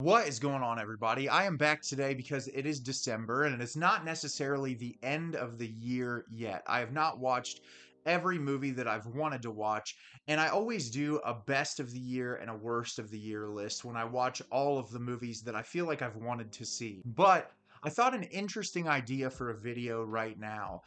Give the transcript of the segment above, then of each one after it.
What is going on, everybody? I am back today because it is December and it's not necessarily the end of the year yet. I have not watched every movie that I've wanted to watch, and I always do a best of the year and a worst of the year list when I watch all of the movies that I feel like I've wanted to see. But I thought an interesting idea for a video right now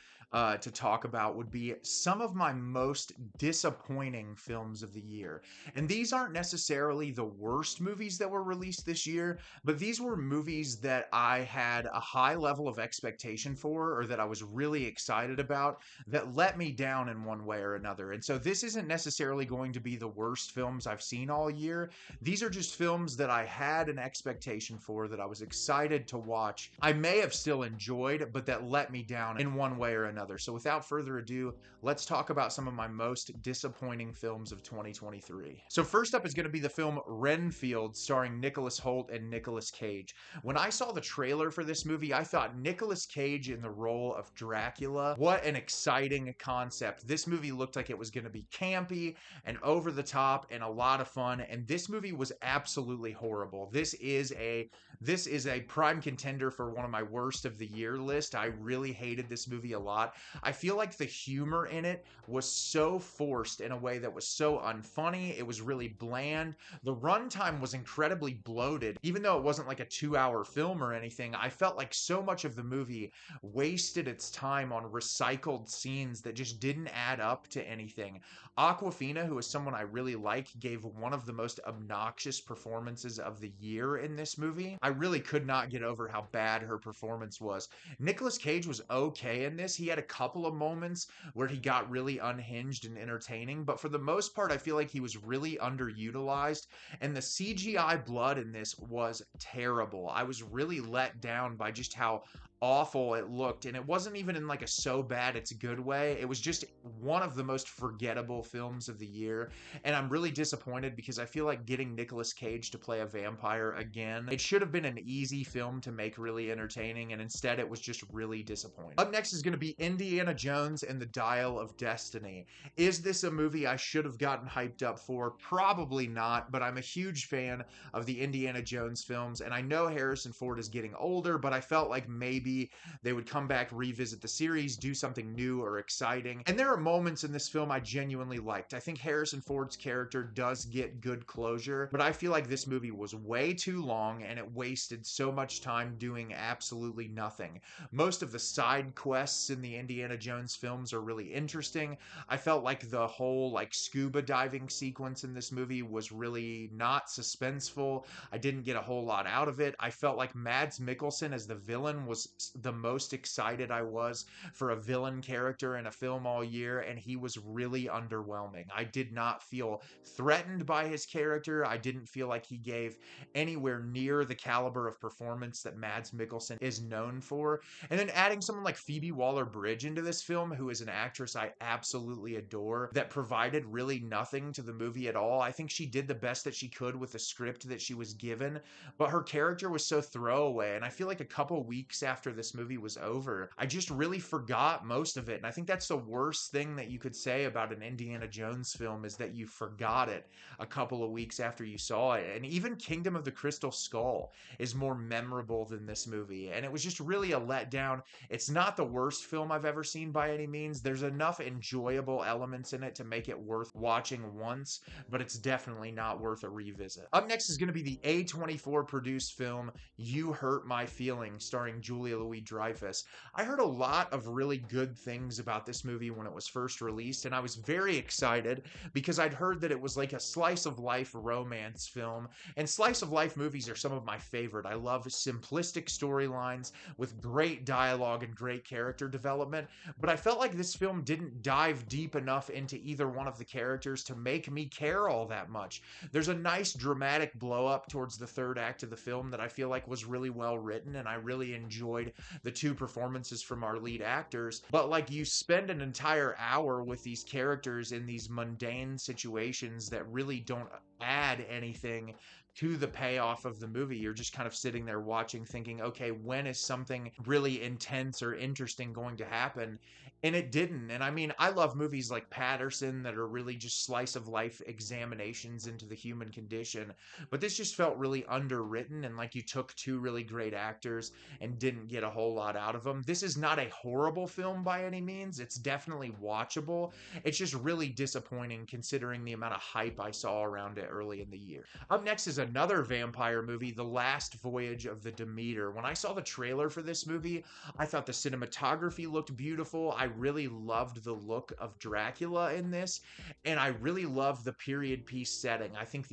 to talk about would be some of my most disappointing films of the year. And these aren't necessarily the worst movies that were released this year, but these were movies that I had a high level of expectation for, or that I was really excited about, that let me down in one way or another. And so this isn't necessarily going to be the worst films I've seen all year. These are just films that I had an expectation for, that I was excited to watch. I may have still enjoyed, but that let me down in one way or another. So without further ado, let's talk about some of my most disappointing films of 2023. So first up is going to be the film Renfield, starring Nicholas Hoult and Nicolas Cage. When I saw the trailer for this movie, I thought Nicolas Cage in the role of Dracula. What an exciting concept. This movie looked like it was going to be campy and over the top and a lot of fun, and this movie was absolutely horrible. This is a prime contender for one of my worst of the year list. I really hated this movie a lot. I feel like the humor in it was so forced in a way that was so unfunny. It was really bland. The runtime was incredibly bloated. Even though it wasn't like a 2 hour film or anything, I felt like so much of the movie wasted its time on recycled scenes that just didn't add up to anything. Aquafina, who is someone I really like, gave one of the most obnoxious performances of the year in this movie. I really could not get over how bad her performance was. Nicolas Cage was okay in this. He had a couple of moments where he got really unhinged and entertaining, but for the most part, I feel like he was really underutilized, and the CGI blood in this was terrible. I was really let down by just how awful it looked, and it wasn't even in like a so bad it's good way. It was just one of the most forgettable films of the year, and I'm really disappointed because I feel like getting Nicolas Cage to play a vampire again, it should have been an easy film to make really entertaining, and instead it was just really disappointing. Up next is going to be Indiana Jones and the Dial of Destiny. Is this a movie I should have gotten hyped up for? Probably not, but I'm a huge fan of the Indiana Jones films, and I know Harrison Ford is getting older, but I felt like maybe they would come back, revisit the series, do something new or exciting. And there are moments in this film I genuinely liked. I think Harrison Ford's character does get good closure, but I feel like this movie was way too long and it wasted so much time doing absolutely nothing. Most of the side quests in the Indiana Jones films are really interesting. I felt like the whole scuba diving sequence in this movie was really not suspenseful. I didn't get a whole lot out of it. I felt like Mads Mikkelsen as the villain was the most excited I was for a villain character in a film all year, and he was really underwhelming. I did not feel threatened by his character. I didn't feel like he gave anywhere near the caliber of performance that Mads Mikkelsen is known for. And then adding someone like Phoebe Waller-Bridge into this film, who is an actress I absolutely adore, that provided really nothing to the movie at all. I think she did the best that she could with the script that she was given, but her character was so throwaway, and I feel like a couple weeks after this movie was over, I just really forgot most of it. And I think that's the worst thing that you could say about an Indiana Jones film, is that you forgot it a couple of weeks after you saw it. And even Kingdom of the Crystal Skull is more memorable than this movie, and it was just really a letdown. It's not the worst film I've ever seen by any means. There's enough enjoyable elements in it to make it worth watching once, but it's definitely not worth a revisit. Up next is going to be the A24 produced film You Hurt My Feelings, starring Julia Louis-Dreyfus. I heard a lot of really good things about this movie when it was first released, and I was very excited because I'd heard that it was like a slice of life romance film, and slice of life movies are some of my favorite. I love simplistic storylines with great dialogue and great character development, but I felt like this film didn't dive deep enough into either one of the characters to make me care all that much. There's a nice dramatic blow up towards the third act of the film that I feel like was really well written, and I really enjoyed enjoyed the two performances from our lead actors. But like, you spend an entire hour with these characters in these mundane situations that really don't add anything to the payoff of the movie. You're just kind of sitting there watching, thinking, okay, when is something really intense or interesting going to happen? And it didn't. And I mean, I love movies like Patterson that are really just slice of life examinations into the human condition. But this just felt really underwritten, and like you took two really great actors and didn't get a whole lot out of them. This is not a horrible film by any means. It's definitely watchable. It's just really disappointing considering the amount of hype I saw around it early in the year. Up next is another vampire movie, The Last Voyage of the Demeter. When I saw the trailer for this movie, I thought the cinematography looked beautiful. I really loved the look of Dracula in this, and I really loved the period piece setting. I think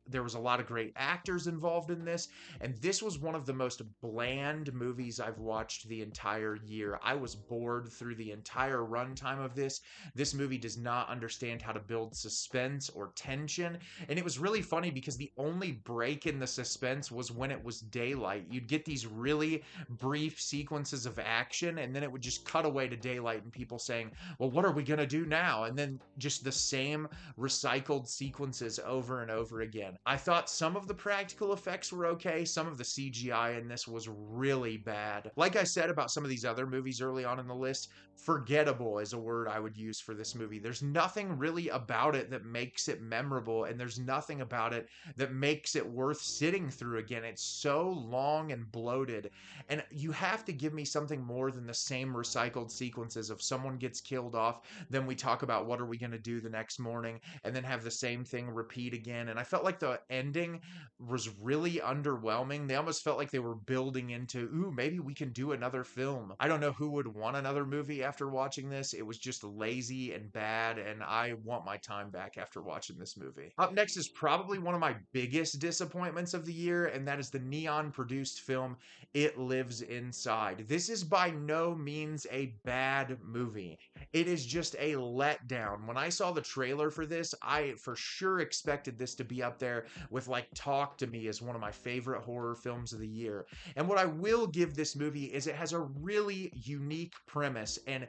there was a lot of great actors involved in this, and this was one of the most bland movies I've watched the entire year. I was bored through the entire runtime of this. This movie does not understand how to build suspense or tension, and it was really funny because the only break in the suspense was when it was daylight. You'd get these really brief sequences of action, and then it would just cut away to daylight and people saying, well, what are we going to do now? And then just the same recycled sequences over and over again. I thought some of the practical effects were okay. Some of the CGI in this was really bad. Like I said about some of these other movies early on in the list, forgettable is a word I would use for this movie. There's nothing really about it that makes it memorable, and there's nothing about it that makes it worth sitting through again. It's so long and bloated, and you have to give me something more than the same recycled sequences of someone gets killed off, then we talk about what are we going to do the next morning, and then have the same thing repeat again. And I felt like the ending was really underwhelming. They almost felt like they were building into, ooh, maybe we can do another film. I don't know who would want another movie after watching this. It was just lazy and bad, and I want my time back after watching this movie. Up next is probably one of my biggest disappointments of the year, and that is the Neon produced film It Lives Inside. This is by no means a bad movie. It is just a letdown. When I saw the trailer for this, I for sure expected this to be up there with like Talk to Me as one of my favorite horror films of the year. And what I will give this movie is it has a really unique premise, and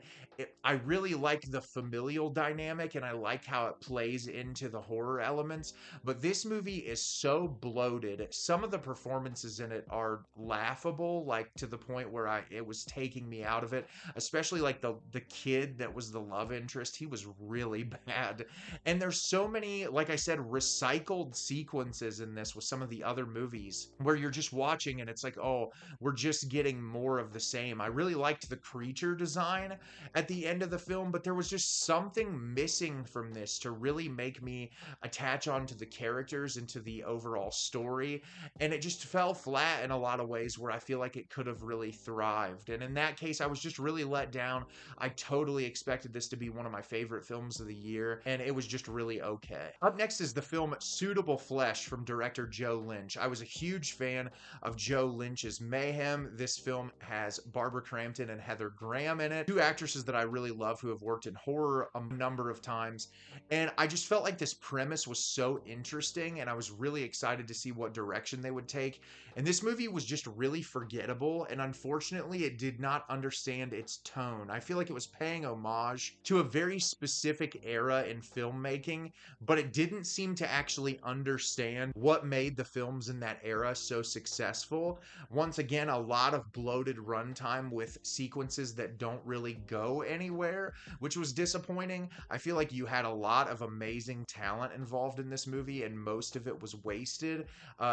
I really like the familial dynamic, and I like how it plays into the horror elements. But this movie is so bloated. Some of the performances in it are laughable, like to the point where it was taking me out of it. Especially like the kid that was the love interest, he was really bad. And there's so many, like I said, recycled sequences in this with some of the other movies where you're just watching and it's like, oh, we're just getting more of the same. I really liked the creature design at the end of the film, but there was just something missing from this to really make me attach onto the characters and to the overall story. And it just fell flat in a lot of ways where I feel like it could have really thrived. And in that case, I was just really let down. I totally expected this to be one of my favorite films of the year, and it was just really okay. Up next is the film Suitable Flesh from director Joe Lynch. I was a huge fan of Joe Lynch's Mayhem. This film has Barbara Crampton and Heather Graham in it, two actresses that I really love who have worked in horror a number of times. And I just felt like this premise was so interesting, and I was really excited to see what direction they would take. And this movie was just really forgettable, and unfortunately, it did not understand its tone. I feel like it was paying homage to a very specific era in filmmaking, but it didn't seem to actually understand what made the films in that era so successful. Once again, a lot of bloated runtime with sequences that don't really go anywhere, which was disappointing. I feel like you had a lot of amazing talent involved in this movie, and most of it was wasted.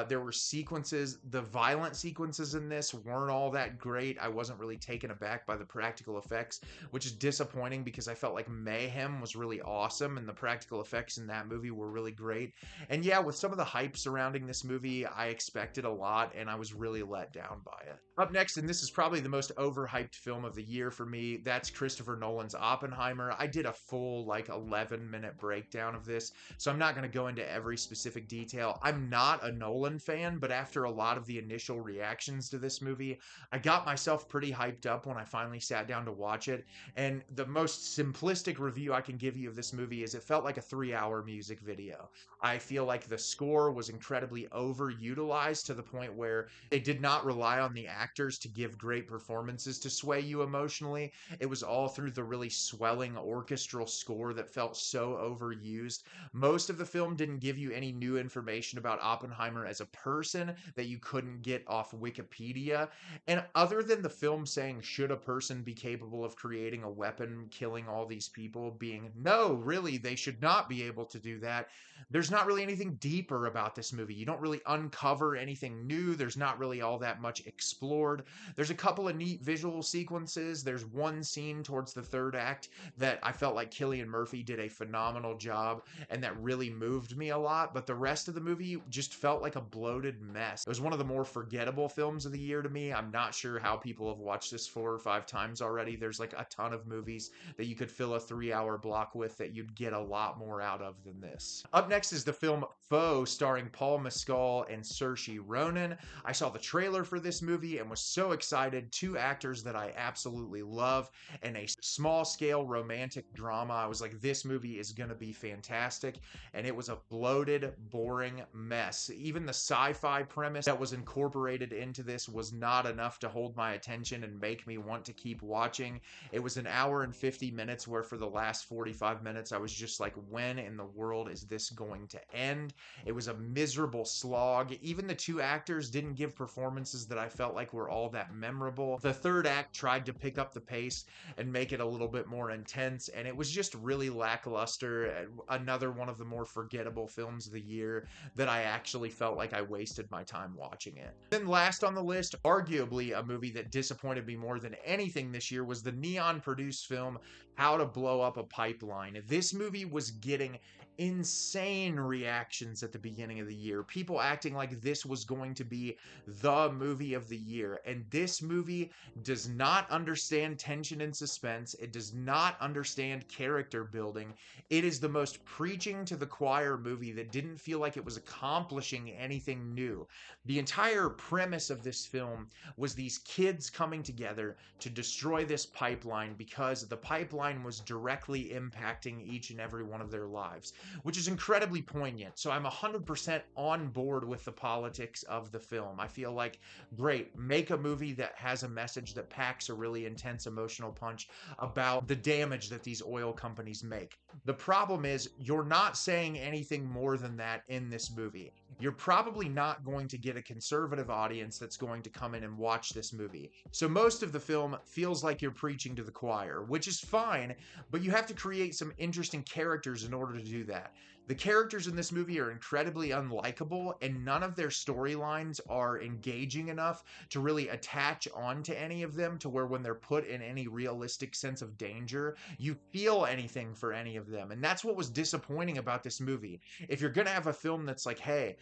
There were sequences, the violent sequences in this weren't all that great. I wasn't really taken aback by the practical effects, which is disappointing because I felt like Mayhem was really awesome and the practical effects in that movie were really great. And yeah, with some of the hype surrounding this movie, I expected a lot and I was really let down by it. Up next, and this is probably the most overhyped film of the year for me, that's Christopher Nolan's Oppenheimer. I did a full like 11-minute breakdown of this, so I'm not going to go into every specific detail. I'm not a Nolan fan, but after a lot of the initial reactions to this movie, I got myself pretty hyped up when I finally sat down to watch it. And the most simplistic review I can give you of this movie is it felt like a 3-hour music video. I feel like the score was incredibly overutilized to the point where they did not rely on the actors to give great performances to sway you emotionally. It was all through the really swelling orchestral score that felt so overused. Most of the film didn't give you any new information about Oppenheimer as a person that you couldn't get off Wikipedia. And other than the film saying, should a person be capable of creating a weapon, killing all these people, being, no, really, they should not be able to do that, there's not really anything deeper about this movie. You don't really uncover anything new. There's not really all that much explored. There's a couple of neat visual sequences. There's one scene towards the third act that I felt like Cillian Murphy did a phenomenal job and that really moved me a lot. But the rest of the movie just felt like a bloated mess. It was one of the more forgettable films of the year to me. I'm not sure how people have watched this 4 or 5 times already. There's like a ton of movies that you could fill a 3 hour block with that you'd get a lot more out of than this. Up next is the film Foe, starring Paul Mescal and Saoirse Ronan. I saw the trailer for this movie and was so excited. Two actors that I absolutely love, and a small scale romantic drama. I was like, this movie is going to be fantastic. And it was a bloated, boring mess. Even the sci-fi premise that was incorporated into this was not enough to hold my attention and make me want to keep watching. It was an hour and 50 minutes where for the last 45 minutes I was just like, when in the world is this going to end? It was a miserable slog. Even the two actors didn't give performances that I felt like were all that memorable. The third act tried to pick up the pace and make it a little bit more intense, and it was just really lackluster. Another one of the more forgettable films of the year that I actually felt like I wasted my time watching it. Then last on the list, arguably a movie that disappointed me more than anything this year, was the Neon produced film How to Blow Up a Pipeline. This movie was getting insane reactions at the beginning of the year. People acting like this was going to be the movie of the year. And this movie does not understand tension and suspense. It does not understand character building. It is the most preaching to the choir movie that didn't feel like it was accomplishing anything new. The entire premise of this film was these kids coming together to destroy this pipeline because the pipeline was directly impacting each and every one of their lives, which is incredibly poignant. So I'm 100% on board with the politics of the film. I feel like, great, make a movie that has a message that packs a really intense emotional punch about the damage that these oil companies make. The problem is, you're not saying anything more than that in this movie. You're probably not going to get a conservative audience that's going to come in and watch this movie. So most of the film feels like you're preaching to the choir, which is fine, but you have to create some interesting characters in order to do that. The characters in this movie are incredibly unlikable, and none of their storylines are engaging enough to really attach onto any of them to where when they're put in any realistic sense of danger, you feel anything for any of them. And that's what was disappointing about this movie. If you're going to have a film that's like, hey,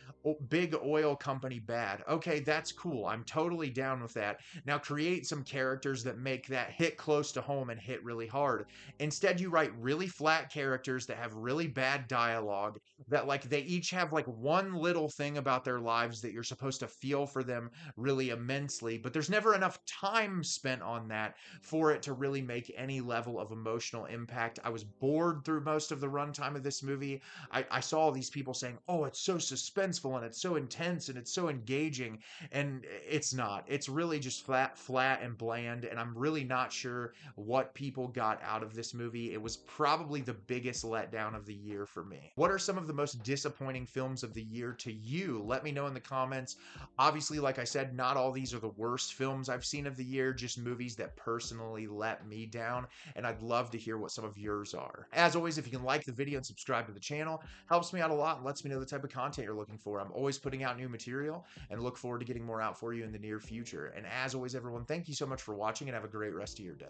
big oil company bad, okay, that's cool. I'm totally down with that. Now create some characters that make that hit close to home and hit really hard. Instead, you write really flat characters that have really bad dialogue, that like they each have like one little thing about their lives that you're supposed to feel for them really immensely, but there's never enough time spent on that for it to really make any level of emotional impact. I was bored through most of the runtime of this movie. I saw all these people saying, oh, it's so suspenseful and it's so intense and it's so engaging, and it's not. It's really just flat and bland, and I'm really not sure what people got out of this movie. It was probably the biggest letdown of the year for me. What are some of the most disappointing films of the year to you? Let me know in the comments. Obviously, like I said, not all these are the worst films I've seen of the year, just movies that personally let me down, and I'd love to hear what some of yours are. As always, if you can like the video and subscribe to the channel, helps me out a lot and lets me know the type of content you're looking for. I'm always putting out new material and look forward to getting more out for you in the near future. And as always, everyone, thank you so much for watching and have a great rest of your day.